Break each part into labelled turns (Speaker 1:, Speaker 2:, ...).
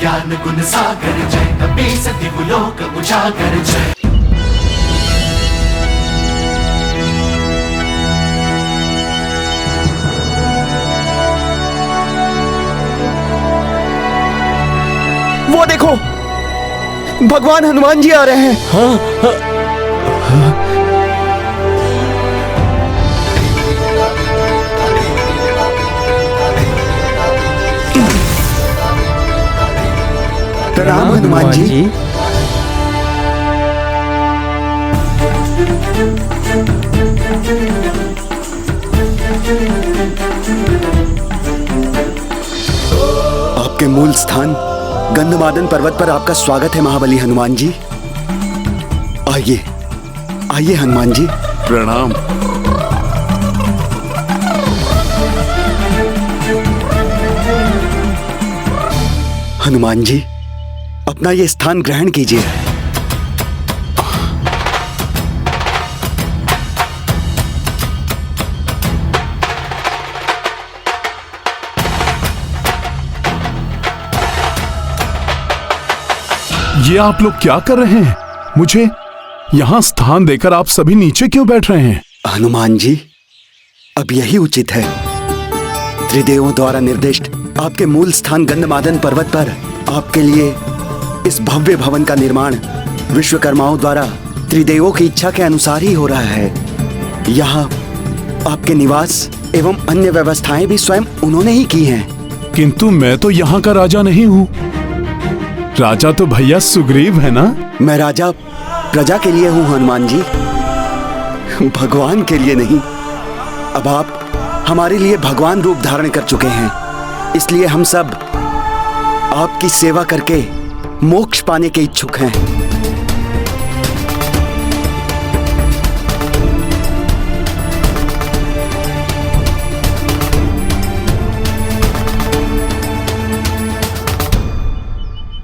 Speaker 1: ज्ञान गुण सागर जय, कपि सतिव लोक उजागर जय।
Speaker 2: वो देखो, भगवान हनुमान जी आ रहे हैं। हाँ। प्रणाम हनुमान जी। आपके मूल स्थान गंधमादन पर्वत पर आपका स्वागत है महाबली हनुमान जी। आइए आइए हनुमान जी।
Speaker 3: प्रणाम।
Speaker 2: हनुमान जी, अपना ये स्थान ग्रहण कीजिए।
Speaker 3: ये आप लोग क्या कर रहे हैं? मुझे यहाँ स्थान देकर आप सभी नीचे क्यों बैठ रहे हैं?
Speaker 2: हनुमान जी, अब यही उचित है। त्रिदेवों द्वारा निर्दिष्ट आपके मूल स्थान गंधमादन पर्वत पर आपके लिए इस भव्य भवन का निर्माण विश्वकर्माओं द्वारा त्रिदेवों की इच्छा के अनुसार ही हो रहा है। यहाँ आपके निवास एवं अन्य व्यवस्थाएं भी स्वयं उन्होंने ही की हैं।
Speaker 3: किंतु मैं तो यहाँ का राजा नहीं हूँ। राजा तो भैया सुग्रीव है ना?
Speaker 2: मैं राजा प्रजा के लिए हूँ हनुमान जी, भगवान के लिए नहीं। अब आप हमारे लिए भगवान रूप धारण कर चुके हैं, इसलिए हम सब आपकी सेवा करके मोक्ष पाने के इच्छुक हैं।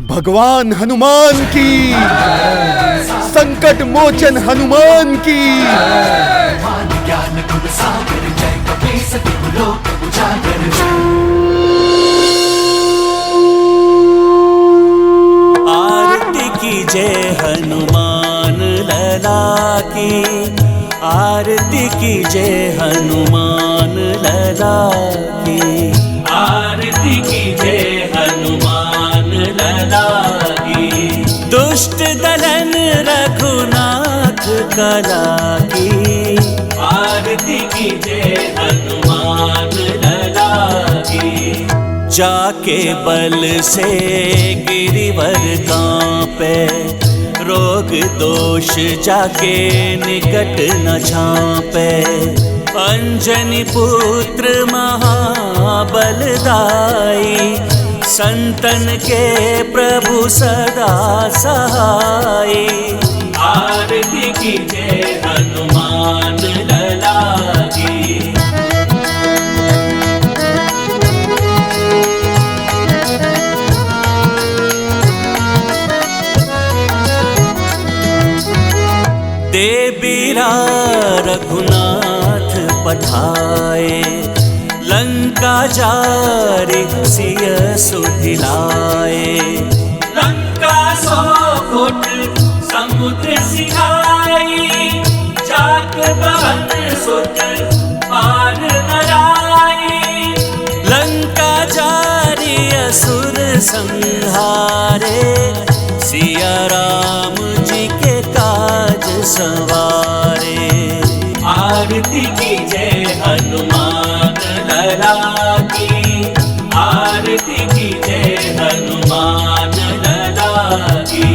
Speaker 2: भगवान हनुमान की, संकट मोचन हनुमान की। ज्ञान गुण सागर जय, कपि सतिव लोक उजागर जय।
Speaker 4: आरती की जय हनुमान लला की, आरती की जय हनुमान लला की, आरती की जय हनुमान लला की। दुष्ट दलन रघुनाथ कला की, आरती की जय हनुमान लला की। जाके बल से गिरिवर कांपे, रोग दोष जाके निकट न झांपे। अंजनी पुत्र महाबलदाई, संतन के प्रभु सदा सहाय। आरती की जय हनुमान लला की। देबीरा रघुनाथ पठाए, लंका जारी सिय सुधिलाए। लंका सो फुट समुद्र सिखाई, जात बहन सुत पार नराई। लंका जारी असुर संहारे, सिया राम जी के काज सवारे। आरती की जय हनुमान लला की, आरती की जय हनुमान लला की।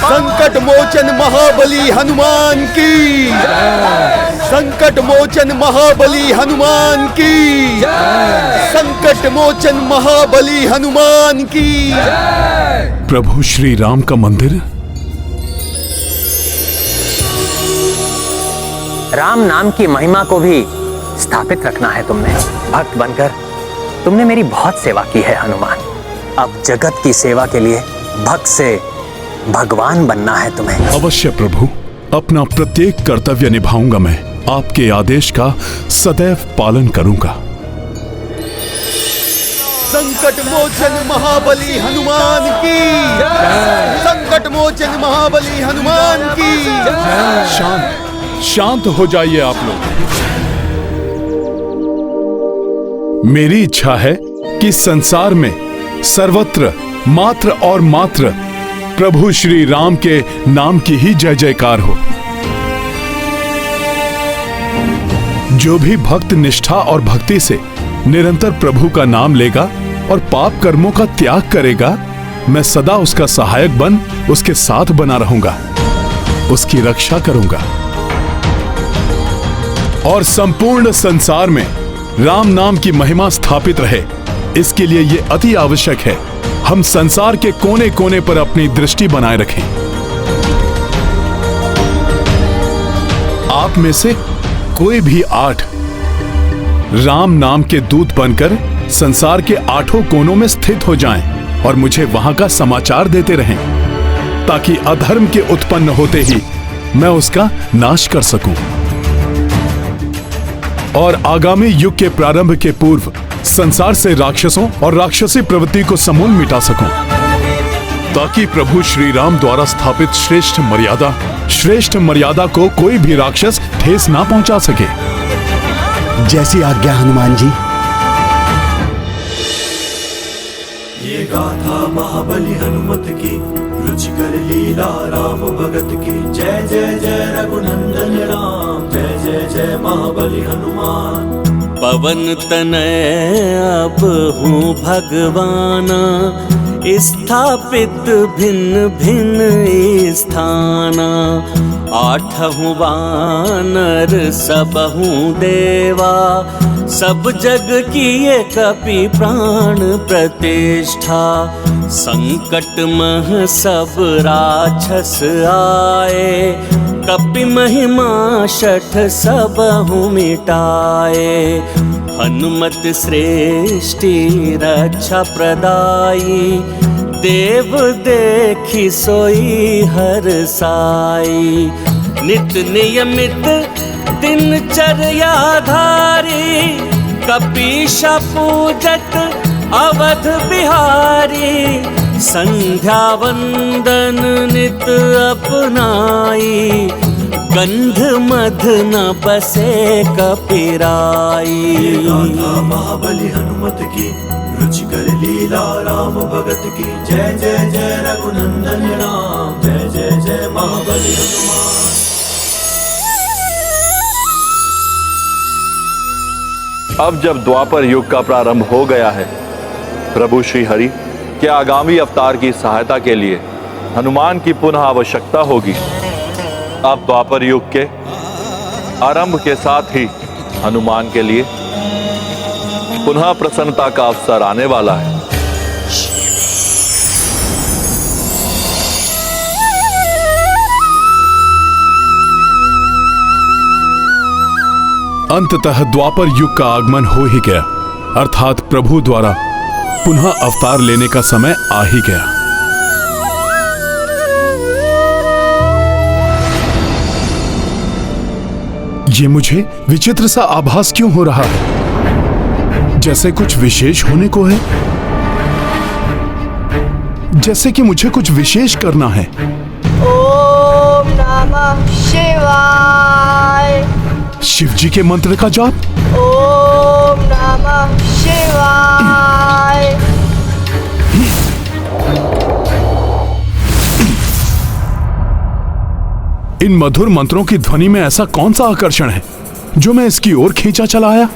Speaker 2: संकट मोचन महाबली हनुमान की, संकट मोचन महाबली हनुमान की, संकट मोचन महाबली हनुमान की।
Speaker 3: प्रभु श्री राम का मंदिर।
Speaker 5: राम नाम की महिमा को भी स्थापित रखना है तुमने। भक्त बनकर तुमने मेरी बहुत सेवा की है हनुमान। अब जगत की सेवा के लिए भक्त से भगवान बनना है तुम्हें।
Speaker 3: अवश्य प्रभु, अपना प्रत्येक कर्तव्य निभाऊंगा मैं। आपके आदेश का सदैव पालन करूंगा।
Speaker 2: संकट मोचन महाबली हनुमान की संकट मोचन महाबली हनुमान की
Speaker 3: शांत हो जाइए आप लोग। मेरी इच्छा है कि संसार में सर्वत्र मात्र और मात्र प्रभु श्री राम के नाम की ही जय जयकार हो। जो भी भक्त निष्ठा और भक्ति से निरंतर प्रभु का नाम लेगा और पाप कर्मों का त्याग करेगा, मैं सदा उसका सहायक बन उसके साथ बना रहूंगा, उसकी रक्षा करूंगा। और संपूर्ण संसार में राम नाम की महिमा स्थापित रहे, इसके लिए यह अति आवश्यक है हम संसार के कोने कोने पर अपनी दृष्टि बनाए रखें। आप में से कोई भी 8 राम नाम के दूत बनकर संसार के 8 कोनों में स्थित हो जाएं और मुझे वहां का समाचार देते रहें, ताकि अधर्म के उत्पन्न होते ही मैं उसका नाश कर सकूं और आगामी युग के प्रारंभ के पूर्व संसार से राक्षसों और राक्षसी प्रवृत्ति को समूल मिटा सकूं, ताकि प्रभु श्री राम द्वारा स्थापित श्रेष्ठ मर्यादा को कोई भी राक्षस ठेस ना पहुंचा सके।
Speaker 2: जैसी आज्ञा हनुमान जी।
Speaker 1: ये गाथा महाबली हनुमत की, रुचिकर लीला राम भगत की। जय जय जय रघुनंदन राम, जय जय जय महाबली हनुमान।
Speaker 4: पवन तनय अब हूँ भगवाना, स्थापित भिन्न भिन्न स्थाना। 8 वानर सबहु देवा, सब जग किए कपि प्राण प्रतिष्ठा। संकट मह सब राक्षस आए, कपि महिमा शठ सबहु मिटाए। हनुमत श्रेष्ठी रक्षा प्रदाई, देव देखी सोई हर साई। नित नियमित दिनचर्या धारी, कपीश पूजत अवध बिहारी। संध्या वंदन नित अपनाई, गंध मध न बसे कपिराई।
Speaker 1: गाथा महाबली हनुमत की, रुचिकर लीला राम भगत की। जय जय जय रघुनंदन राम, जय जय जय महाबली हनुमान।
Speaker 6: अब जब द्वापर युग का प्रारंभ हो गया है, प्रभु श्री हरि के आगामी अवतार की सहायता के लिए हनुमान की पुनः आवश्यकता होगी। अब द्वापर युग के आरंभ के साथ ही हनुमान के लिए पुनः प्रसन्नता का अवसर आने वाला है।
Speaker 3: अंततः द्वापर युग का आगमन हो ही गया, अर्थात प्रभु द्वारा पुनः अवतार लेने का समय आ ही गया। ये मुझे विचित्र सा आभास क्यों हो रहा है? जैसे कुछ विशेष होने को है, जैसे कि मुझे कुछ विशेष करना है।
Speaker 7: ओम नमः शिवाय।
Speaker 3: शिव जी के मंत्र का जाप।
Speaker 7: ओम नमः शिवाय।
Speaker 3: इन मधुर मंत्रों की ध्वनि में ऐसा कौन सा आकर्षण है जो मैं इसकी ओर खींचा चला आया?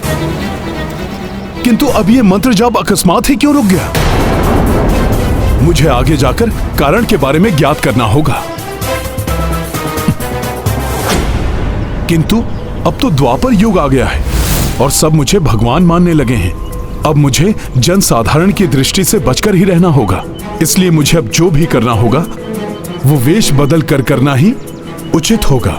Speaker 3: किंतु अब ये मंत्र जाप अकस्मात ही क्यों रुक गया? मुझे आगे जाकर कारण के बारे में ज्ञात करना होगा। किंतु अब तो द्वापर युग आ गया है और सब मुझे भगवान मानने लगे हैं। अब मुझे जन साधारण की दृष्टि से बचकर ही रहना होगा। इसलिए मुझे अब जो भी करना होगा वो वेश बदल कर करना ही उचित होगा।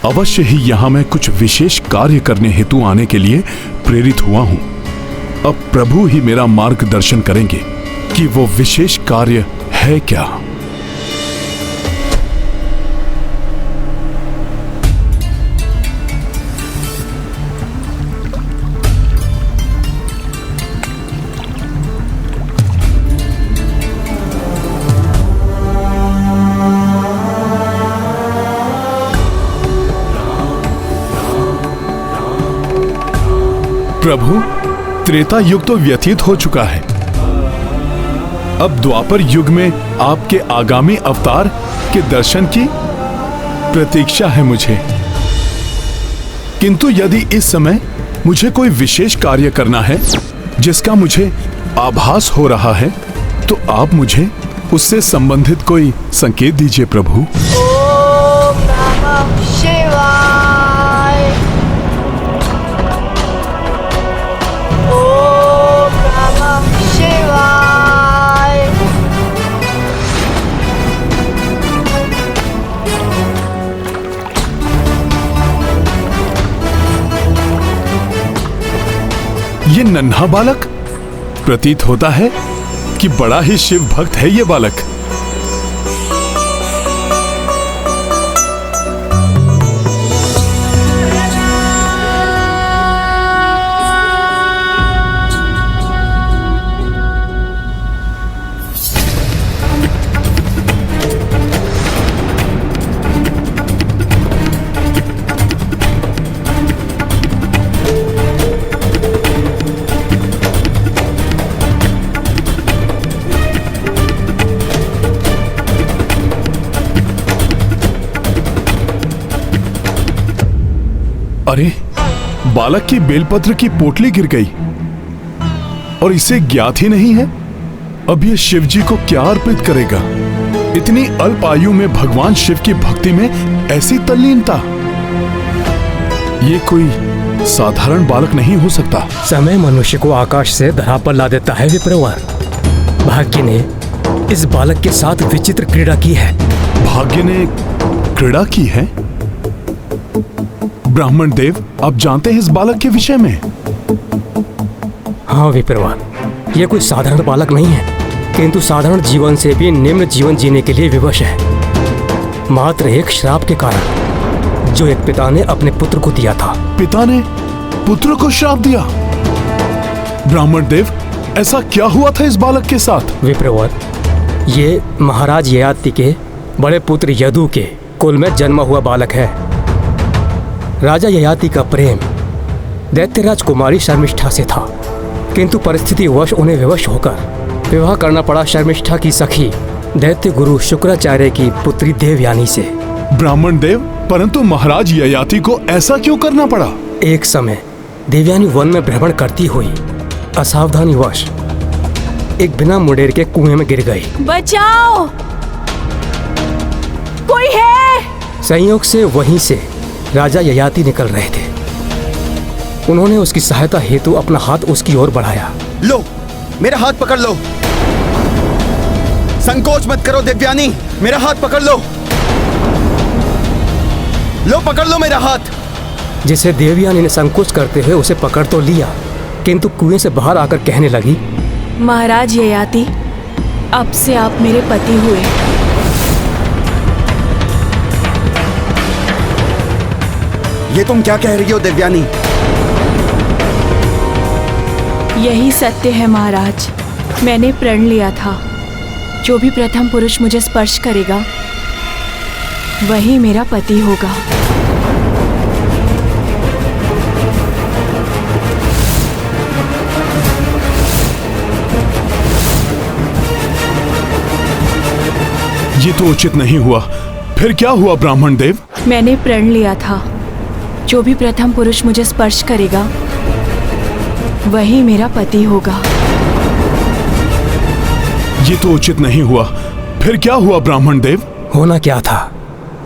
Speaker 3: अवश्य ही यहाँ मैं कुछ विशेष कार्य करने हेतु आने के लिए प्रेरित हुआ हूँ। अब प्रभु ही मेरा मार्गदर्शन करेंगे कि वो विशेष कार्य है क्या। प्रभु, त्रेता युग तो व्यतीत हो चुका है। अब द्वापर युग में आपके आगामी अवतार के दर्शन की प्रतीक्षा है मुझे। किंतु यदि इस समय मुझे कोई विशेष कार्य करना है जिसका मुझे आभास हो रहा है, तो आप मुझे उससे संबंधित कोई संकेत दीजिए प्रभु।
Speaker 7: ओम नमः शिवाय। ओम नमः शिवाय।
Speaker 3: ये नन्हा बालक प्रतीत होता है कि बड़ा ही शिव भक्त है ये बालक। अरे, बालक की बेलपत्र की पोटली गिर गई और इसे ज्ञात ही नहीं है अब ये शिव जी को क्या अर्पित करेगा। इतनी अल्प आयु में भगवान शिव की भक्ति में ऐसी तल्लीनता, ये कोई साधारण बालक नहीं हो सकता।
Speaker 8: समय मनुष्य को आकाश से धरा पर ला देता है विप्रवर। भाग्य ने इस बालक के साथ विचित्र क्रीड़ा की है।
Speaker 3: भाग्य ने क्रीड़ा की है? ब्राह्मण देव, आप जानते हैं इस बालक के विषय में?
Speaker 8: हाँ विप्रवर, यह कोई साधारण बालक नहीं है, किंतु साधारण जीवन से भी निम्न जीवन जीने के लिए विवश है। मात्र एक श्राप के कारण जो एक पिता ने अपने पुत्र को दिया था।
Speaker 3: पिता ने पुत्र को श्राप दिया? ब्राह्मण देव, ऐसा क्या हुआ था इस बालक के साथ?
Speaker 8: विप्रवर, ये महाराज ययाति के बड़े पुत्र यदु के कुल में जन्मा हुआ बालक है। राजा ययाति का प्रेम दैत्यराज कुमारी शर्मिष्ठा से था, किंतु परिस्थितिवश उन्हें विवश होकर विवाह करना पड़ा शर्मिष्ठा की सखी दैत्य गुरु शुक्राचार्य की पुत्री देवयानी से।
Speaker 3: ब्राह्मण देव, परंतु महाराज ययाति को ऐसा क्यों करना पड़ा?
Speaker 8: एक समय देवयानी वन में भ्रमण करती हुई असावधानीवश एक बिना मुंडेर के कुएं में गिर गई।
Speaker 9: बचाओ, कोई है?
Speaker 8: संयोग से वहीं से राजा ययाति निकल रहे थे। उन्होंने उसकी सहायता हेतु अपना हाथ उसकी ओर बढ़ाया।
Speaker 2: लो, मेरा हाथ पकड़ लो। संकोच मत करो देवयानी, मेरा हाथ पकड़ लो। लो, पकड़ लो मेरा हाथ।
Speaker 8: जिसे देवयानी ने संकोच करते हुए उसे पकड़ तो लिया, किंतु कुएं से बाहर आकर कहने लगी,
Speaker 9: महाराज ययाति, अब से आप मेरे पति हुए।
Speaker 2: ये तुम क्या कह रही हो देवयानी?
Speaker 9: यही सत्य है महाराज। मैंने प्रण लिया था, जो भी प्रथम पुरुष मुझे स्पर्श करेगा वही मेरा पति होगा।
Speaker 3: ये तो उचित नहीं हुआ। फिर क्या हुआ ब्राह्मण देव?
Speaker 9: मैंने प्रण लिया था, जो भी प्रथम पुरुष मुझे स्पर्श करेगा वही मेरा पति होगा।
Speaker 3: ये तो उचित नहीं हुआ। फिर क्या हुआ ब्राह्मण देव?
Speaker 8: होना क्या था,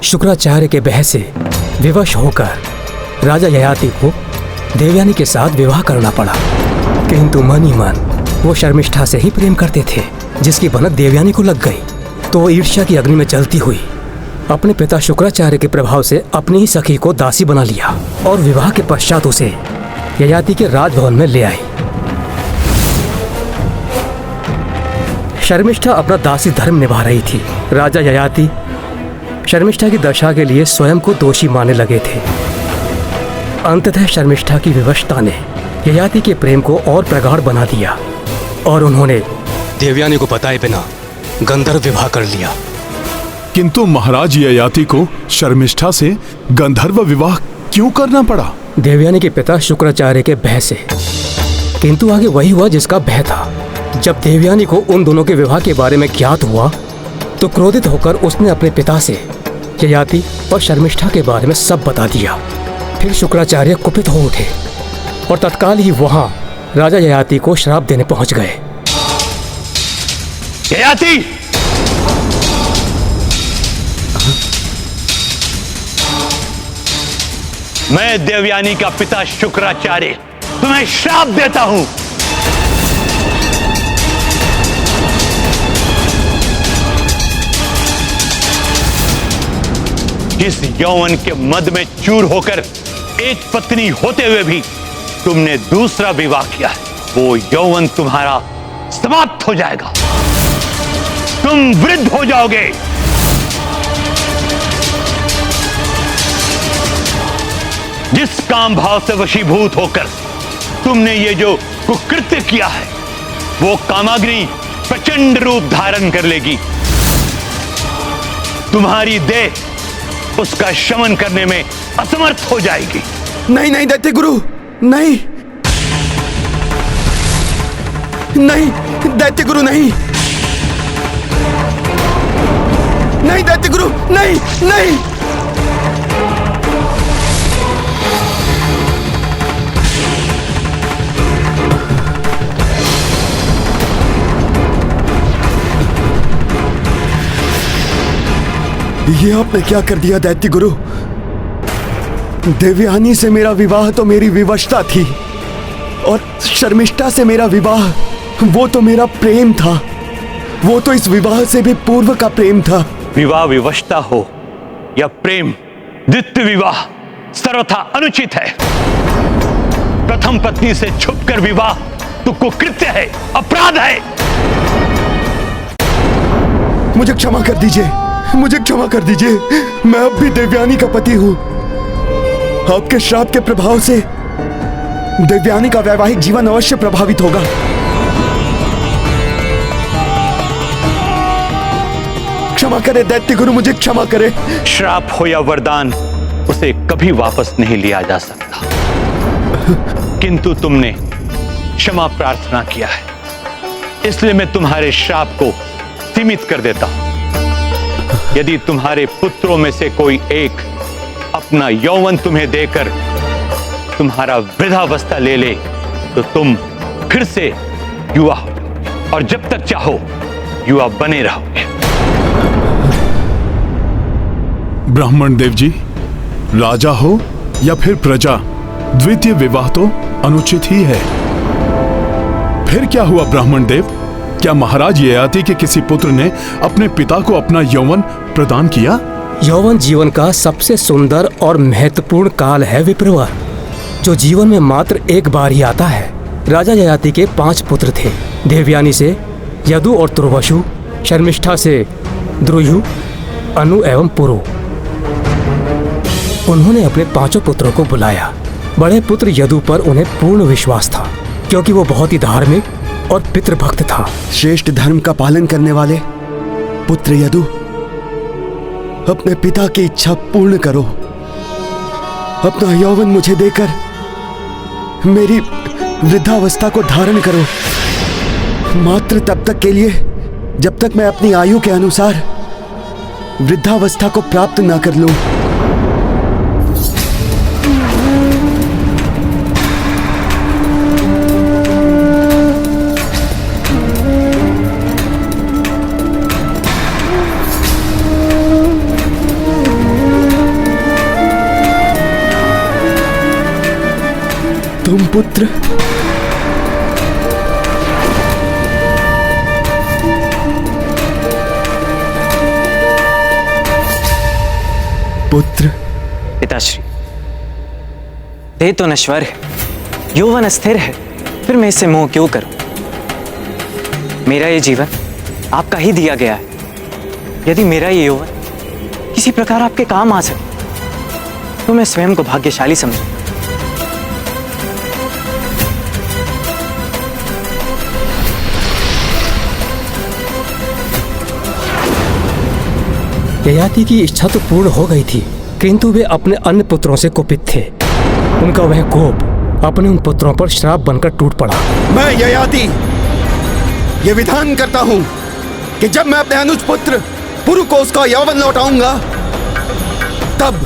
Speaker 8: शुक्राचार्य के बह से विवश होकर राजा ययाति को देवयानी के साथ विवाह करना पड़ा, किंतु मन ही मन वो शर्मिष्ठा से ही प्रेम करते थे, जिसकी भनक देवयानी को लग गई तो वो ईर्ष्या की अग्नि में जलती हुई अपने पिता शुक्राचार्य के प्रभाव से अपनी ही सखी को दासी बना लिया और विवाह के पश्चात उसे ययाति के राजभवन में ले आई। शर्मिष्ठा अपना दासी धर्म निभा रही थी। राजा ययाति शर्मिष्ठा की दशा के लिए स्वयं को दोषी मानने लगे थे। अंततः शर्मिष्ठा की विवशता ने ययाति के प्रेम को और प्रगाढ़ बना दिया और उन्होंने देवयानी को बताए बिना गंधर्व विवाह कर लिया।
Speaker 3: किंतु महाराज ययाति को शर्मिष्ठा से गंधर्व विवाह क्यों करना पड़ा?
Speaker 8: देवयानी के पिता शुक्राचार्य के भय से। किंतु आगे वही हुआ जिसका भय था। जब देवयानी को उन दोनों के विवाह के बारे में ज्ञात हुआ तो क्रोधित होकर उसने अपने पिता से ययाति और शर्मिष्ठा के बारे में सब बता दिया। फिर शुक्राचार्य कुपित हो उठे और तत्काल ही वहां राजा ययाति को श्राप देने पहुंच गए।
Speaker 10: ययाति, मैं देवयानी का पिता शुक्राचार्य तुम्हें श्राप देता हूं। जिस यौवन के मद में चूर होकर एक पत्नी होते हुए भी तुमने दूसरा विवाह किया है, वो यौवन तुम्हारा समाप्त हो जाएगा। तुम वृद्ध हो जाओगे। जिस काम भाव से वशीभूत होकर तुमने ये जो कुकृत्य किया है, वो कामाग्नि प्रचंड रूप धारण कर लेगी। तुम्हारी देह उसका शमन करने में असमर्थ हो जाएगी।
Speaker 2: नहीं नहीं दैत्य गुरु, नहीं नहीं दैत्य गुरु, नहीं नहीं दैत्य गुरु, नहीं नहीं। ये आपने क्या कर दिया दैत्य गुरु? देवयानी से मेरा विवाह तो मेरी विवशता थी और शर्मिष्ठा से मेरा विवाह वो तो मेरा प्रेम था। वो तो इस विवाह से भी पूर्व का प्रेम था।
Speaker 10: विवाह विवशता हो या प्रेम, द्वितीय विवाह सर्वथा अनुचित है। प्रथम पत्नी से छुपकर विवाह तो कुकृत्य है, अपराध है।
Speaker 2: मुझे क्षमा कर दीजिए, मुझे क्षमा कर दीजिए। मैं अब भी देवयानी का पति हूं। आपके श्राप के प्रभाव से देवयानी का वैवाहिक जीवन अवश्य प्रभावित होगा। क्षमा करे दैत्य गुरु, मुझे क्षमा करे।
Speaker 10: श्राप हो या वरदान, उसे कभी वापस नहीं लिया जा सकता। किंतु तुमने क्षमा प्रार्थना किया है, इसलिए मैं तुम्हारे श्राप को सीमित कर देता हूं। यदि तुम्हारे पुत्रों में से कोई एक अपना यौवन तुम्हें देकर तुम्हारा वृद्धावस्था ले ले तो तुम फिर से युवा हो और जब तक चाहो युवा बने रहोगे।
Speaker 3: ब्राह्मण देव जी, राजा हो या फिर प्रजा, द्वितीय विवाह तो अनुचित ही है। फिर क्या हुआ ब्राह्मण देव? क्या महाराज ययाति के किसी पुत्र ने अपने पिता को अपना यौवन प्रदान किया?
Speaker 8: यौवन जीवन का सबसे सुंदर और महत्वपूर्ण काल है विप्रवर, जो जीवन में मात्र एक बार ही आता है। राजा ययाति के 5 पुत्र थे। देवयानी से यदु और तुर्वशु, शर्मिष्ठा से द्रुयु, अनु एवं पुरु। उन्होंने अपने 5 पुत्रों को बुलाया। बड़े पुत्र यदु पर उन्हें पूर्ण विश्वास था, क्योंकि वो बहुत ही धार्मिक और पितृभक्त था।
Speaker 2: श्रेष्ठ धर्म का पालन करने वाले पुत्र यदु, अपने पिता की इच्छा पूर्ण करो। अपना यौवन मुझे देकर मेरी वृद्धावस्था को धारण करो, मात्र तब तक के लिए जब तक मैं अपनी आयु के अनुसार वृद्धावस्था को प्राप्त न कर लूं। तुम पुत्र पुत्र।
Speaker 5: पिताश्री, देह तो नश्वर है, यौवन अस्थिर है, फिर मैं इससे मोह क्यों करूं? मेरा ये जीवन आपका ही दिया गया है। यदि मेरा ये यौवन किसी प्रकार आपके काम आ सके तो मैं स्वयं को भाग्यशाली समझूं।
Speaker 8: ययाति की इच्छा तो पूर्ण हो गई थी, किंतु वे अपने अन्य पुत्रों से कुपित थे। उनका वह कोप अपने उन पुत्रों पर श्राप बनकर टूट पड़ा।
Speaker 2: मैं ययाति ये विधान करता हूं कि जब मैं अपने अनुज पुत्र पुरु को उसका यौवन लौटाऊंगा, तब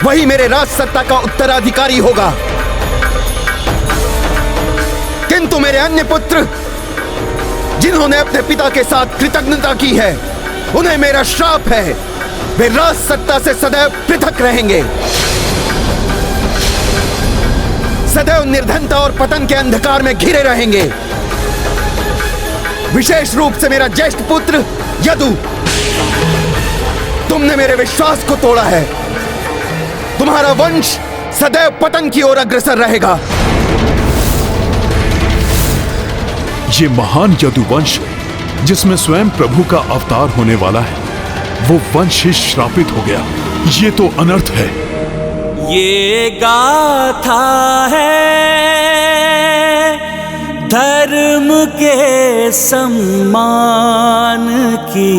Speaker 2: वही मेरे राज सत्ता का उत्तराधिकारी होगा। किंतु मेरे अन्य पुत्र जिन्होंने अपने पिता के साथ कृतज्ञता की है, उन्हें मेरा श्राप है, वे राज सत्ता से सदैव पृथक रहेंगे, सदैव निर्धनता और पतन के अंधकार में घिरे रहेंगे। विशेष रूप से मेरा ज्येष्ठ पुत्र यदु, तुमने मेरे विश्वास को तोड़ा है। तुम्हारा वंश सदैव पतन की ओर अग्रसर रहेगा।
Speaker 3: ये महान यदुवंश जिसमें स्वयं प्रभु का अवतार होने वाला है, वो वंश ही श्रापित हो गया। ये तो अनर्थ है।
Speaker 4: ये गाथा है धर्म के सम्मान की,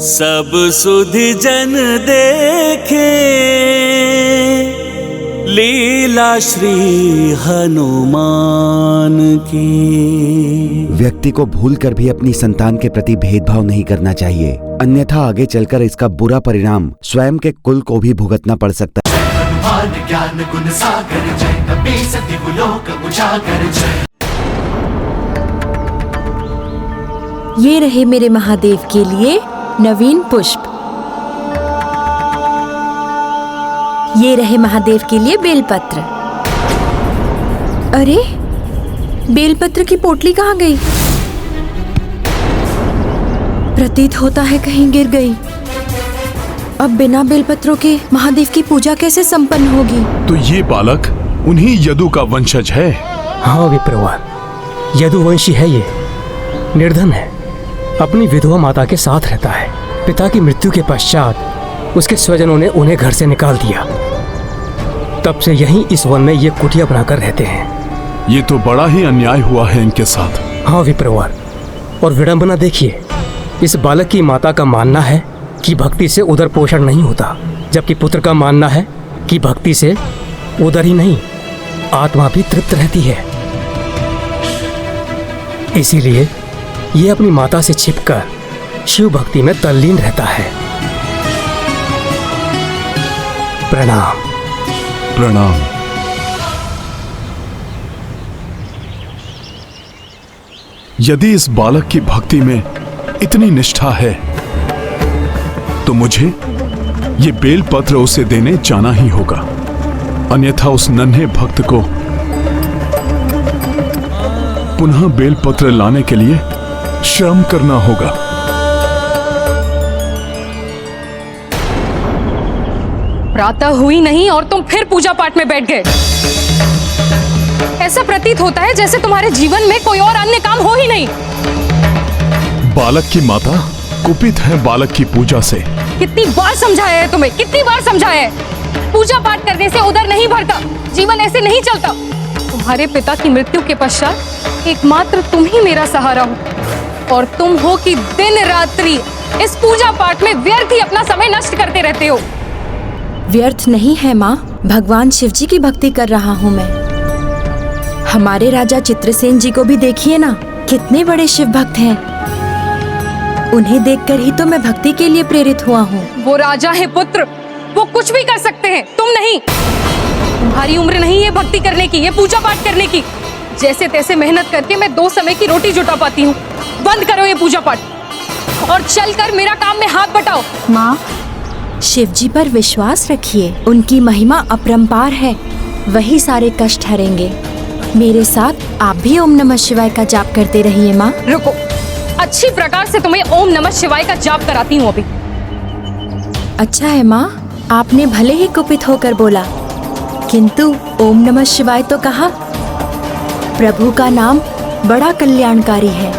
Speaker 4: सब सुधि जन देखे लीला श्री हनुमान की।
Speaker 2: व्यक्ति को भूलकर भी अपनी संतान के प्रति भेदभाव नहीं करना चाहिए, अन्यथा आगे चलकर इसका बुरा परिणाम स्वयं के कुल को भी भुगतना पड़ सकता है।
Speaker 1: ज्ञान गुण सागर जय, कपीस दिव्यलोक उजागर जय।
Speaker 11: ये रहे मेरे महादेव के लिए नवीन पुष्प। ये रहे महादेव के लिए बेलपत्र। अरे, बेलपत्र की पोटली कहाँ गई? प्रतीत होता है कहीं गिर गई। अब बिना बेलपत्रों के महादेव की पूजा कैसे संपन्न होगी?
Speaker 3: तो ये बालक उन्हीं यदु का वंशज है।
Speaker 8: हाँ विप्रवान, यदुवंशी है ये। निर्धन है, अपनी विधवा माता के साथ रहता है। पिता की मृत्यु के पश्चात उसके स्वजनों ने उन्हें घर से निकाल दिया। तब से यहीं इस वन में ये कुटिया बनाकर रहते हैं।
Speaker 3: ये तो बड़ा ही अन्याय हुआ है इनके साथ।
Speaker 8: हाँ विप्रवान, और विडंबना देखिए, इस बालक की माता का मानना है कि भक्ति से उदर पोषण नहीं होता, जबकि पुत्र का मानना है कि भक्ति से उदर ही नहीं, आत्मा भी तृप्त रहती है। इसीलिए ये अपनी माता से छिपकर शिव भक्ति में तल्लीन रहता है। प्रणाम।
Speaker 3: प्रणाम। यदि इस बालक की भक्ति में इतनी निष्ठा है तो मुझे ये बेलपत्र उसे देने जाना ही होगा, अन्यथा उस नन्हे भक्त को पुनः बेलपत्र लाने के लिए श्रम करना होगा।
Speaker 12: प्रातः हुई नहीं और तुम फिर पूजा पाठ में बैठ गए। ऐसा प्रतीत होता है जैसे तुम्हारे जीवन में कोई और अन्य काम हो ही नहीं।
Speaker 3: बालक की माता कुपित है बालक की पूजा से।
Speaker 12: कितनी बार समझाया है तुम्हें, कितनी बार समझाया है? पूजा पाठ करने से उदर नहीं भरता, जीवन ऐसे नहीं चलता। तुम्हारे पिता की मृत्यु के पश्चात एकमात्र तुम ही मेरा सहारा हो, और तुम हो कि दिन रात्रि इस पूजा पाठ में व्यर्थ ही अपना समय नष्ट करते रहते हो।
Speaker 11: व्यर्थ नहीं है माँ, भगवान शिव जी की भक्ति कर रहा हूँ मैं। हमारे राजा चित्रसेन जी को भी देखिए ना, कितने बड़े शिव भक्त हैं। उन्हें देखकर ही तो मैं भक्ति के लिए प्रेरित हुआ हूँ।
Speaker 12: वो राजा है पुत्र, वो कुछ भी कर सकते हैं, तुम नहीं। तुम्हारी उम्र नहीं है भक्ति करने की, ये पूजा पाठ करने की। जैसे तैसे मेहनत करके मैं 2 समय की रोटी जुटा पाती हूँ। बंद करो ये पूजा पाठ और चलकर मेरा काम में हाथ बटाओ।
Speaker 11: माँ, शिव जी पर विश्वास रखिए, उनकी महिमा अपरंपार है, वही सारे कष्ट हरेंगे। मेरे साथ आप भी ओम नमः शिवाय का जाप करते रहिए माँ।
Speaker 12: रुको, अच्छी प्रकार से तुम्हें ओम नमः शिवाय का जाप कराती हूँ। अभी
Speaker 11: अच्छा है माँ, आपने भले ही कुपित होकर बोला, किंतु ओम नमः शिवाय तो कहा। प्रभु का नाम बड़ा कल्याणकारी है।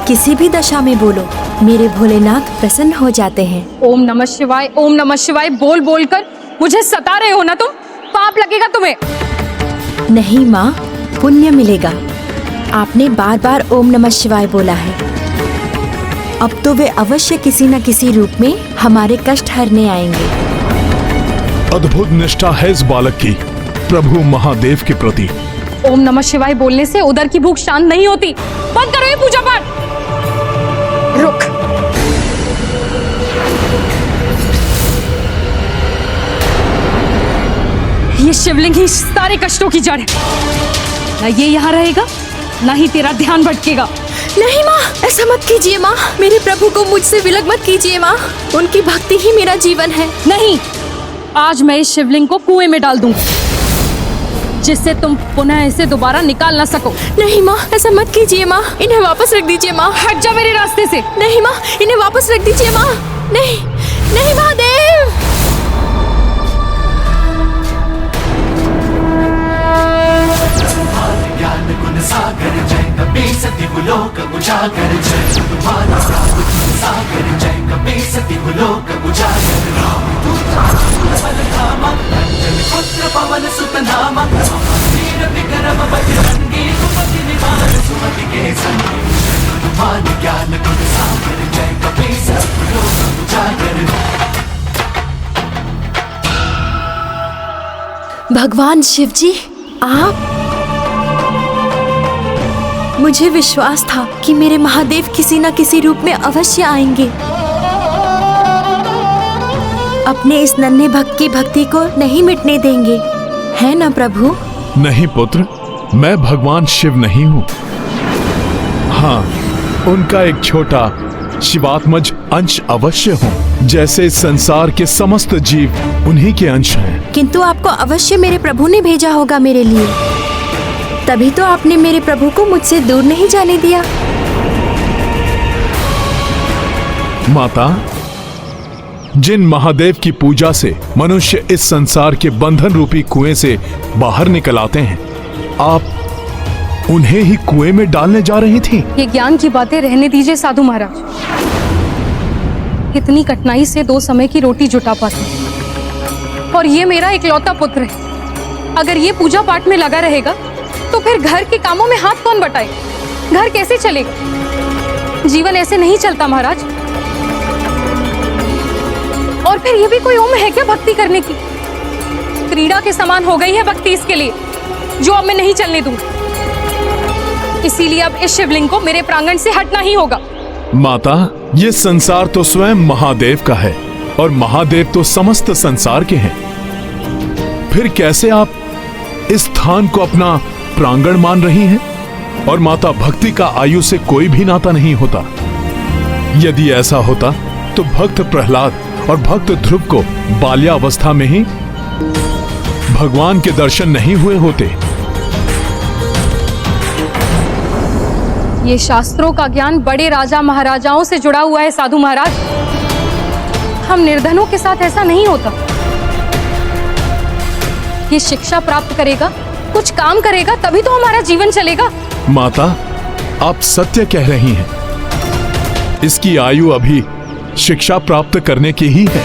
Speaker 11: किसी भी दशा में बोलो, मेरे भोलेनाथ प्रसन्न हो जाते हैं।
Speaker 12: ओम नमः शिवाय बोल बोल कर मुझे सता रहे हो ना तुम? पाप लगेगा तुम्हें।
Speaker 11: नहीं माँ, पुण्य मिलेगा। आपने बार बार ओम नमः शिवाय बोला है। अब तो वे अवश्य किसी न किसी रूप में हमारे कष्ट हरने आएंगे।
Speaker 3: अद्भुत निष्ठा है इस बालक की प्रभु महादेव के प्रति।
Speaker 12: ओम नमः शिवाय बोलने से उधर की भूख शांत नहीं होती। बंद करो ये पूजा पाठ। रुक। ये शिवलिंग ही सारे कष्टों की जड़ है। ना ये यहाँ रहेगा, ना ही तेरा ध्यान भटकेगा।
Speaker 11: नहीं माँ, ऐसा मत कीजिए माँ। मेरे प्रभु को मुझसे विलग मत कीजिए माँ। उनकी भक्ति ही मेरा जीवन है।
Speaker 12: नहीं, आज मैं इस शिवलिंग को कुएं में डाल दूंगी, जिससे तुम पुनः इसे दोबारा निकाल ना सको।
Speaker 11: नहीं माँ, ऐसा मत कीजिए माँ। इन्हें वापस रख दीजिए माँ।
Speaker 12: हट जा मेरे रास्ते से।
Speaker 11: नहीं माँ, इन्हें वापस रख दीजिए माँ। नहीं, नहीं महादेव।
Speaker 1: ज्ञान गुण सागर जय कपी सती गुलोक उजागर जय तुम्हारा सागर जय कपी सती गुलोक उजागर राम बल धामा अंजन पुत्र पवन सुत नामा वीर विक्रम बजरंगी सुमति निवार सुमति के संगी तुम्हारा ज्ञान गुण सागर जय कपी सती गुलोक उजागर।
Speaker 11: भगवान शिव जी, आप। मुझे विश्वास था कि मेरे महादेव किसी न किसी रूप में अवश्य आएंगे। अपने इस नन्हे भक्त की भक्ति को नहीं मिटने देंगे, है ना प्रभु?
Speaker 3: नहीं पुत्र, मैं भगवान शिव नहीं हूँ। हाँ, उनका एक छोटा शिवात्मज अंश अवश्य हूँ। जैसे संसार के समस्त जीव उन्हीं के अंश हैं।
Speaker 11: किंतु आपको अवश्य मेरे प्रभु ने भेजा होगा मेरे लिए। तभी तो आपने मेरे प्रभु को मुझसे दूर नहीं जाने दिया।
Speaker 3: माता, जिन महादेव की पूजा से मनुष्य इस संसार के बंधन रूपी कुएं से बाहर निकल आते हैं, आप उन्हें ही कुएं में डालने जा रही थी।
Speaker 12: ये ज्ञान की बातें रहने दीजिए साधु महाराज। इतनी कठिनाई से 2 समय की रोटी जुटा पाते, और ये मेरा इकलौता पुत्र है। अगर ये पूजा पाठ में लगा रहेगा तो फिर घर के कामों में हाथ कौन बटाए? घर कैसे चलेगा? जीवन ऐसे नहीं चलता महाराज। और फिर ये भी कोई उम्र है क्या भक्ति करने की? क्रीड़ा के समान हो गई है भक्ति इसके लिए, जो अब मैं नहीं चलने दूंगी। इसीलिए अब इस शिवलिंग को मेरे प्रांगण से हटना ही होगा।
Speaker 3: माता, ये संसार तो स्वयं महादेव का है और महादेव तो समस्त संसार के हैं। फिर कैसे आप इस स्थान को अपना प्रांगण मान रही हैं? और माता, भक्ति का आयु से कोई भी नाता नहीं होता। यदि ऐसा होता तो भक्त प्रहलाद और भक्त ध्रुव को बाल्यावस्था में ही भगवान के दर्शन नहीं हुए होते।
Speaker 12: ये शास्त्रों का ज्ञान बड़े राजा महाराजाओं से जुड़ा हुआ है साधु महाराज। हम निर्धनों के साथ ऐसा नहीं होता। ये शिक्षा प्राप्त करेगा, कुछ काम करेगा, तभी तो हमारा जीवन चलेगा।
Speaker 3: माता, आप सत्य कह रही हैं। इसकी आयु अभी शिक्षा प्राप्त करने की ही है,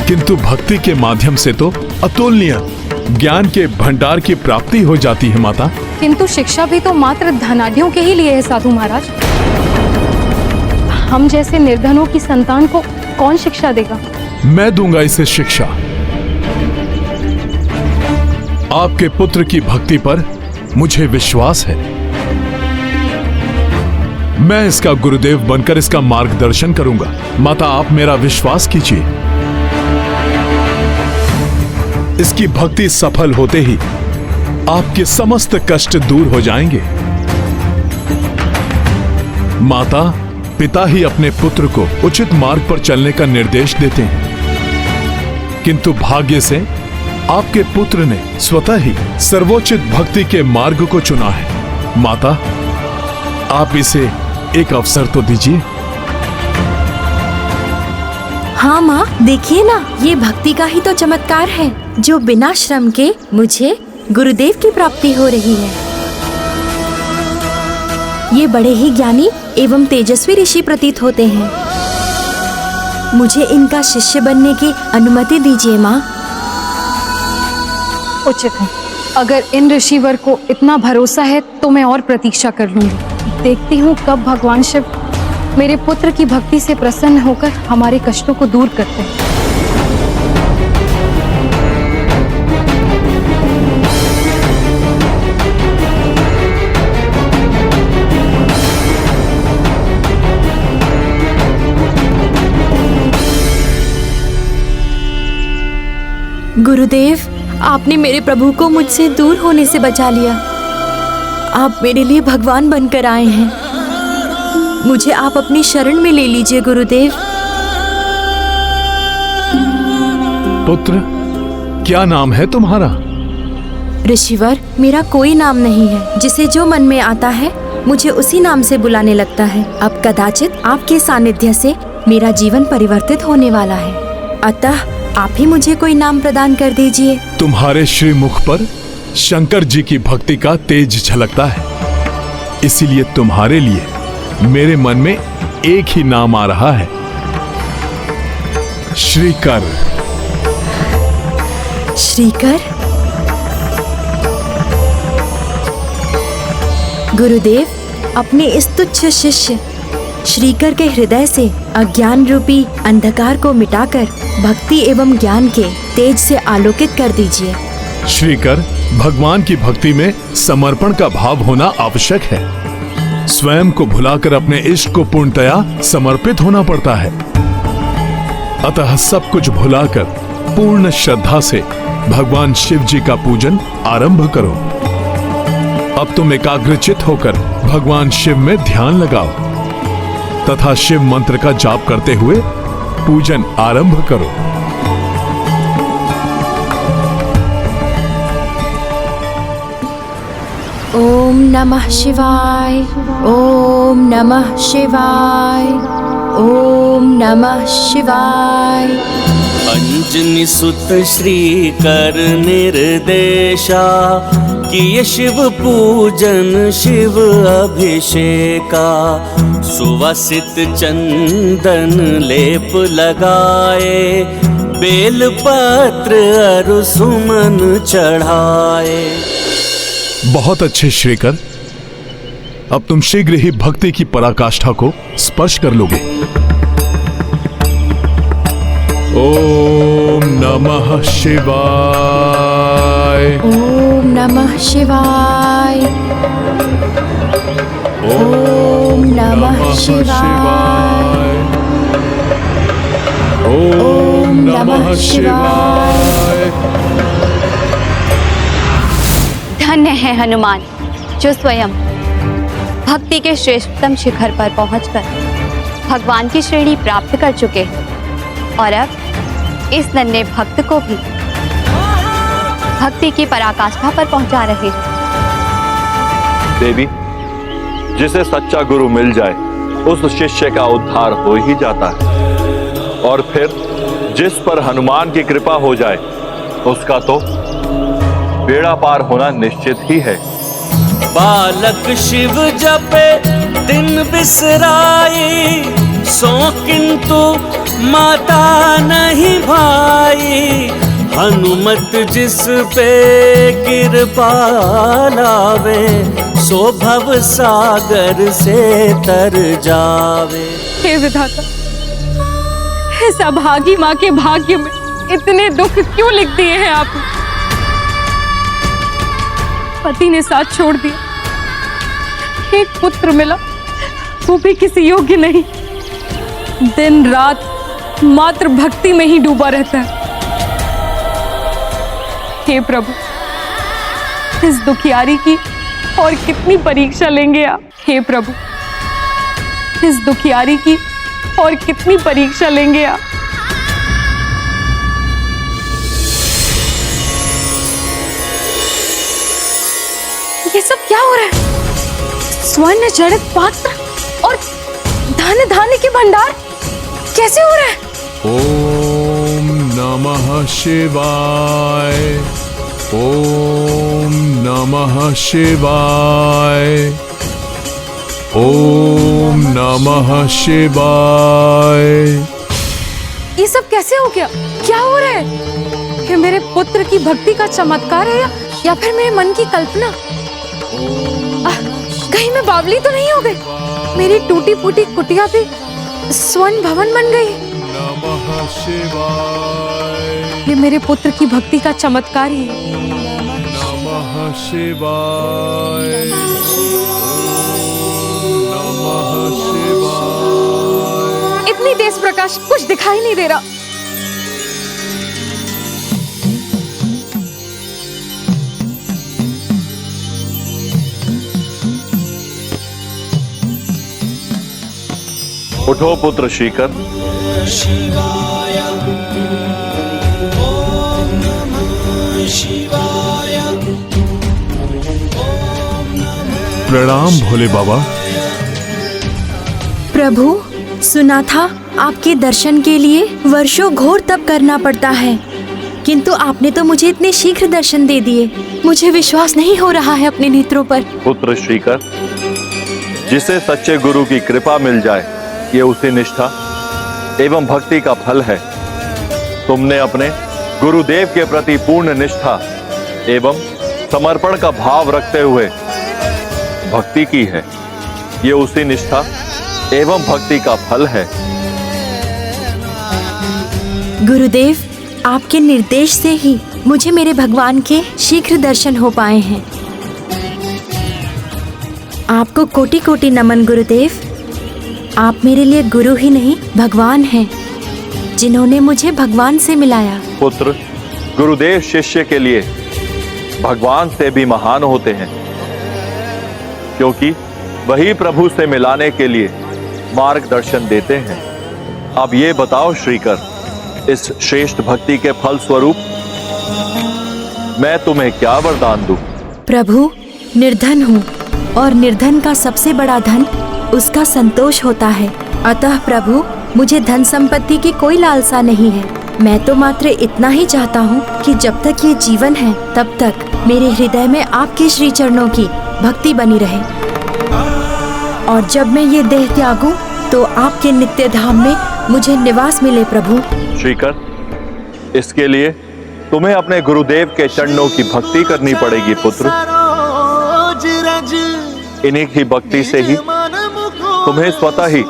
Speaker 3: किंतु भक्ति के माध्यम से तो अतुलनीय ज्ञान के भंडार की प्राप्ति हो जाती है माता।
Speaker 12: किंतु शिक्षा भी तो मात्र धनाढ़ियों के ही लिए है साधु महाराज। हम जैसे निर्धनों की संतान को कौन शिक्षा देगा?
Speaker 3: मैं दूंगा इसे शिक्षा। आपके पुत्र की भक्ति पर मुझे विश्वास है। मैं इसका गुरुदेव बनकर इसका मार्गदर्शन करूंगा। माता, आप मेरा विश्वास कीजिए। इसकी भक्ति सफल होते ही आपके समस्त कष्ट दूर हो जाएंगे। माता, पिता ही अपने पुत्र को उचित मार्ग पर चलने का निर्देश देते हैं, किंतु भाग्य से आपके पुत्र ने स्वतः ही सर्वोचित भक्ति के मार्ग को चुना है। माता, आप इसे एक अवसर तो दीजिए।
Speaker 11: हाँ माँ, देखिए ना, ये भक्ति का ही तो चमत्कार है जो बिना श्रम के मुझे गुरुदेव की प्राप्ति हो रही है। ये बड़े ही ज्ञानी एवं तेजस्वी ऋषि प्रतीत होते हैं। मुझे इनका शिष्य बनने की अनुमति दीजिए माँ।
Speaker 12: उचित है। अगर इन ऋषिवर को इतना भरोसा है तो मैं और प्रतीक्षा कर लूंगी। देखती हूँ कब भगवान शिव मेरे पुत्र की भक्ति से प्रसन्न होकर हमारे कष्टों को दूर करते हैं।
Speaker 11: गुरुदेव, आपने मेरे प्रभु को मुझसे दूर होने से बचा लिया। आप मेरे लिए भगवान बनकर आए हैं। मुझे आप अपनी शरण में ले लीजिए गुरुदेव।
Speaker 3: पुत्र, क्या नाम है तुम्हारा?
Speaker 11: ऋषिवर, मेरा कोई नाम नहीं है। जिसे जो मन में आता है मुझे उसी नाम से बुलाने लगता है। अब कदाचित आपके सानिध्य से मेरा जीवन परिवर्तित होने वाला है, अतः आप ही मुझे कोई नाम प्रदान कर दीजिए।
Speaker 3: तुम्हारे श्रीमुख पर शंकर जी की भक्ति का तेज झलकता है, इसीलिए तुम्हारे लिए मेरे मन में एक ही नाम आ रहा है, श्रीकर।
Speaker 11: श्रीकर? गुरुदेव, अपने इस तुच्छ शिष्य श्रीकर के हृदय से अज्ञान रूपी अंधकार को मिटाकर भक्ति एवं ज्ञान के तेज से आलोकित कर दीजिए।
Speaker 3: श्रीकर, भगवान की भक्ति में समर्पण का भाव होना आवश्यक है। स्वयं को भुलाकर अपने इष्ट को पूर्णतया समर्पित होना पड़ता है। अतः सब कुछ भुलाकर पूर्ण श्रद्धा से भगवान शिव जी का पूजन आरंभ करो। अब तुम एकाग्रचित होकर भगवान शिव में ध्यान लगाओ तथा शिव मंत्र का जाप करते हुए पूजन आरंभ करो।
Speaker 11: ओम नमः शिवाय, ओम नमः शिवाय, ओम नमः शिवाय।
Speaker 4: अंजनी सुत श्रीकर निर्देशा, किए शिव पूजन शिव अभिषेका। सुवासित चंदन लेप लगाए, बेल पत्र अरु सुमन चढ़ाए।
Speaker 3: बहुत अच्छे श्रीकर, अब तुम शीघ्र ही भक्ति की पराकाष्ठा को स्पर्श कर लोगे। ओम नमः शिवाय,
Speaker 11: ओम नमः शिवाय, ओम नमः शिवाय, ओम नमः शिवाय।
Speaker 13: धन्य है हनुमान जो स्वयं भक्ति के श्रेष्ठतम शिखर पर पहुंचकर भगवान की श्रेणी प्राप्त कर चुके हैं और अब इस नन्हे भक्त को भी भक्ति की पराकाष्ठा पर पहुंचा रहे हैं।
Speaker 6: देवी, जिसे सच्चा गुरु मिल जाए उस शिष्य का उद्धार हो ही जाता है, और फिर जिस पर हनुमान की कृपा हो जाए उसका तो बेड़ा पार होना निश्चित ही है।
Speaker 4: बालक शिव जपे दिन बिसराई, सो किंतु माता नहीं भाई। हनुमत जिस पे कृपा लावे, सो भव सागर से तर जावे।
Speaker 12: हे विधाता, इस अभागी माँ के भाग्य में इतने दुख क्यों लिख दिए हैं आपने? पति ने साथ छोड़ दिया, एक पुत्र मिला वो भी किसी योग्य नहीं, दिन रात मात्र भक्ति में ही डूबा रहता है। हे प्रभु, इस दुखियारी की और कितनी परीक्षा लेंगे आप? हे प्रभु, इस दुखियारी की और कितनी परीक्षा लेंगे आप? ये सब क्या हो रहा है? स्वर्ण जड़ित पात्र और धन धान्य के भंडार कैसे हो रहा है?
Speaker 3: नमः शिवाय। ओम नमः शिवाय। ओम नमः शिवाय।
Speaker 12: ये सब कैसे हो गया? क्या हो रहा है? ये मेरे पुत्र की भक्ति का चमत्कार है या फिर मेरे मन की कल्पना? कहीं मैं बावली तो नहीं हो गई? मेरी टूटी फूटी कुटिया भी स्वर्ण भवन बन गई।
Speaker 3: नमः शिवाय।
Speaker 12: ये मेरे पुत्र की भक्ति का चमत्कार ही है।
Speaker 3: नमः शिवाय। नमः शिवाय।
Speaker 12: इतनी तेज प्रकाश, कुछ दिखाई नहीं दे रहा।
Speaker 6: उठो पुत्र श्रीकर।
Speaker 1: शिवाय। ओम नमः शिवाय।
Speaker 3: प्रणाम भोले बाबा।
Speaker 11: प्रभु, सुना था आपके दर्शन के लिए वर्षों घोर तप करना पड़ता है, किंतु आपने तो मुझे इतने शीघ्र दर्शन दे दिए। मुझे विश्वास नहीं हो रहा है अपने नेत्रों पर।
Speaker 6: पुत्र श्रीकर, जिसे सच्चे गुरु की कृपा मिल जाए, ये उसी निष्ठा एवं भक्ति का फल है। तुमने अपने गुरुदेव के प्रति पूर्ण निष्ठा एवं समर्पण का भाव रखते हुए भक्ति की है। ये उसी निष्ठा एवं भक्ति का फल है।
Speaker 11: गुरुदेव, आपके निर्देश से ही मुझे मेरे भगवान के शीघ्र दर्शन हो पाए हैं। आपको कोटि कोटि नमन गुरुदेव। आप मेरे लिए गुरु ही नहीं, भगवान हैं, जिन्होंने मुझे भगवान से मिलाया।
Speaker 6: पुत्र, गुरुदेव शिष्य के लिए भगवान से भी महान होते हैं, क्योंकि वही प्रभु से मिलाने के लिए मार्गदर्शन देते हैं। अब ये बताओ श्रीकर, इस श्रेष्ठ भक्ति के फल स्वरूप मैं तुम्हें क्या वरदान दूं?
Speaker 11: प्रभु, निर्धन हूँ और निर्धन का सबसे बड़ा धन उसका संतोष होता है। अतः प्रभु, मुझे धन संपत्ति की कोई लालसा नहीं है। मैं तो मात्र इतना ही चाहता हूँ कि जब तक ये जीवन है तब तक मेरे हृदय में आपके श्री चरणों की भक्ति बनी रहे, और जब मैं ये देह त्यागूं तो आपके नित्य धाम में मुझे निवास मिले। प्रभु
Speaker 6: श्रीकर, इसके लिए तुम्हें अपने गुरुदेव के चरणों की भक्ति करनी पड़ेगी पुत्र। इन्हीं की भक्ति से ही तुम्हें स्वतः ही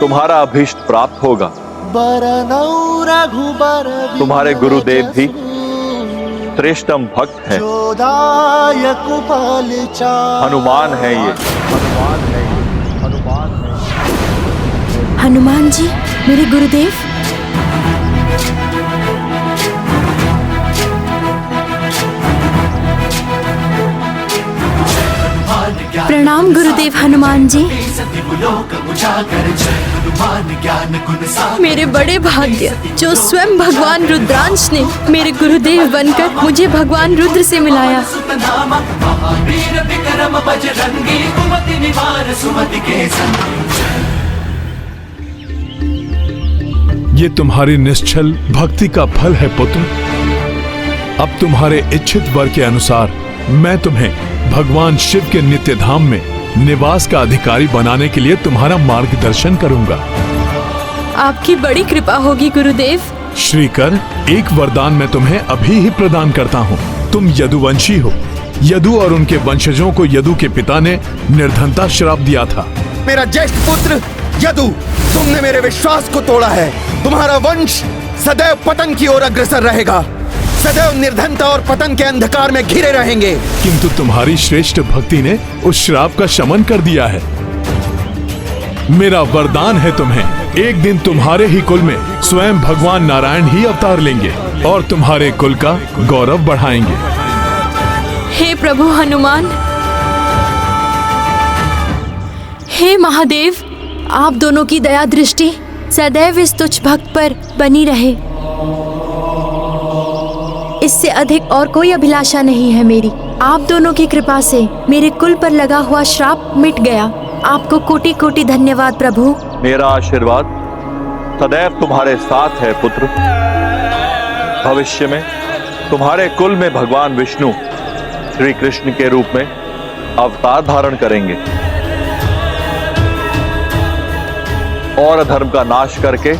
Speaker 6: तुम्हारा अभीष्ट प्राप्त होगा। तुम्हारे गुरुदेव भी श्रेष्ठतम भक्त हैं। हनुमान है ये, हनुमान है ये, हनुमान है।
Speaker 11: हनुमान जी, मेरे गुरुदेव। प्रणाम गुरुदेव हनुमान जी। मेरे बड़े भाग्य जो स्वयं भगवान रुद्रांश ने मेरे गुरुदेव बनकर मुझे भगवान रुद्र से मिलाया।
Speaker 3: ये तुम्हारी निश्चल भक्ति का फल है पुत्र। अब तुम्हारे इच्छित वर के अनुसार मैं तुम्हें भगवान शिव के नित्य धाम में निवास का अधिकारी बनाने के लिए तुम्हारा मार्गदर्शन करूंगा।
Speaker 11: आपकी बड़ी कृपा होगी गुरुदेव।
Speaker 3: श्रीकर, एक वरदान मैं तुम्हें अभी ही प्रदान करता हूँ। तुम यदुवंशी हो। यदु और उनके वंशजों को यदु के पिता ने निर्धनता श्राप दिया था।
Speaker 2: मेरा ज्येष्ठ पुत्र यदु, तुमने मेरे विश्वास को तोड़ा है। तुम्हारा वंश सदैव पतन की ओर अग्रसर रहेगा, सदैव निर्धनता और पतन के अंधकार में घिरे रहेंगे।
Speaker 3: किंतु तुम्हारी श्रेष्ठ भक्ति ने उस श्राप का शमन कर दिया है। मेरा वरदान है तुम्हें, एक दिन तुम्हारे ही कुल में स्वयं भगवान नारायण ही अवतार लेंगे और तुम्हारे कुल का गौरव बढ़ाएंगे।
Speaker 11: हे प्रभु हनुमान, हे महादेव, आप दोनों की दया दृष्टि सदैव इस तुच्छ भक्त पर बनी रहे। इससे अधिक और कोई अभिलाषा नहीं है मेरी। आप दोनों की कृपा से मेरे कुल पर लगा हुआ श्राप मिट गया। आपको कोटि कोटि धन्यवाद प्रभु।
Speaker 6: मेरा आशीर्वाद सदैव तुम्हारे साथ है पुत्र। भविष्य में तुम्हारे कुल में भगवान विष्णु श्री कृष्ण के रूप में अवतार धारण करेंगे और अधर्म का नाश करके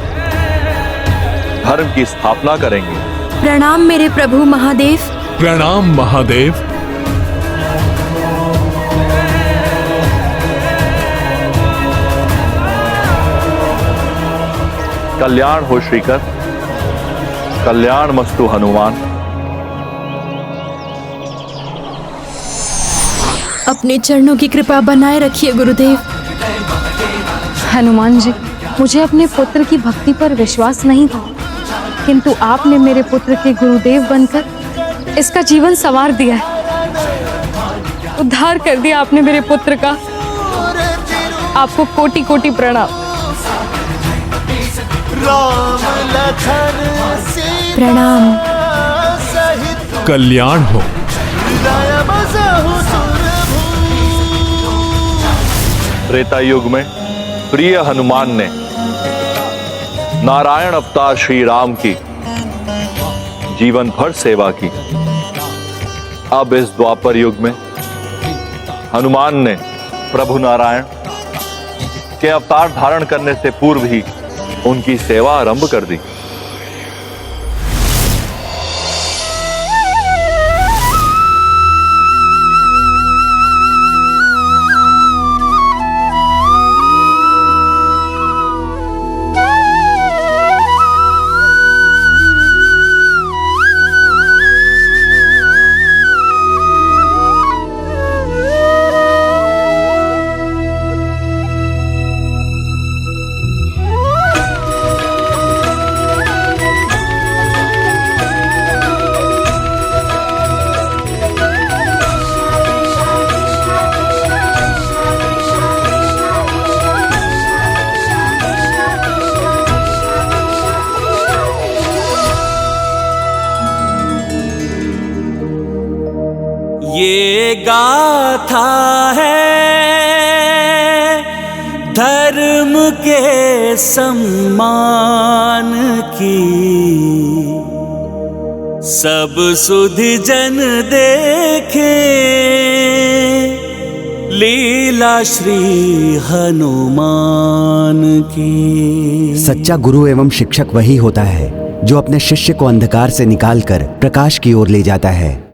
Speaker 6: धर्म की स्थापना करेंगे।
Speaker 11: प्रणाम मेरे प्रभु महादेव।
Speaker 3: प्रणाम महादेव।
Speaker 6: कल्याण हो श्रीकर, कल्याण मस्तु हनुमान।
Speaker 11: अपने चरणों की कृपा बनाए रखिए गुरुदेव।
Speaker 12: हनुमान जी, मुझे अपने पुत्र की भक्ति पर विश्वास नहीं था, किंतु आपने मेरे पुत्र के गुरुदेव बनकर इसका जीवन संवार दिया है। उद्धार कर दिया आपने मेरे पुत्र का। आपको कोटि कोटि प्रणाम।
Speaker 11: प्रणाम।
Speaker 3: कल्याण हो।
Speaker 6: त्रेता युग में प्रिय हनुमान ने नारायण अवतार श्री राम की जीवन भर सेवा की। अब इस द्वापर युग में हनुमान ने प्रभु नारायण के अवतार धारण करने से पूर्व ही उनकी सेवा आरंभ कर दी।
Speaker 4: ये गाथा है धर्म के सम्मान की, सब सुधि जन देखे लीला श्री हनुमान की।
Speaker 2: सच्चा गुरु एवं शिक्षक वही होता है जो अपने शिष्य को अंधकार से निकालकर प्रकाश की ओर ले जाता है।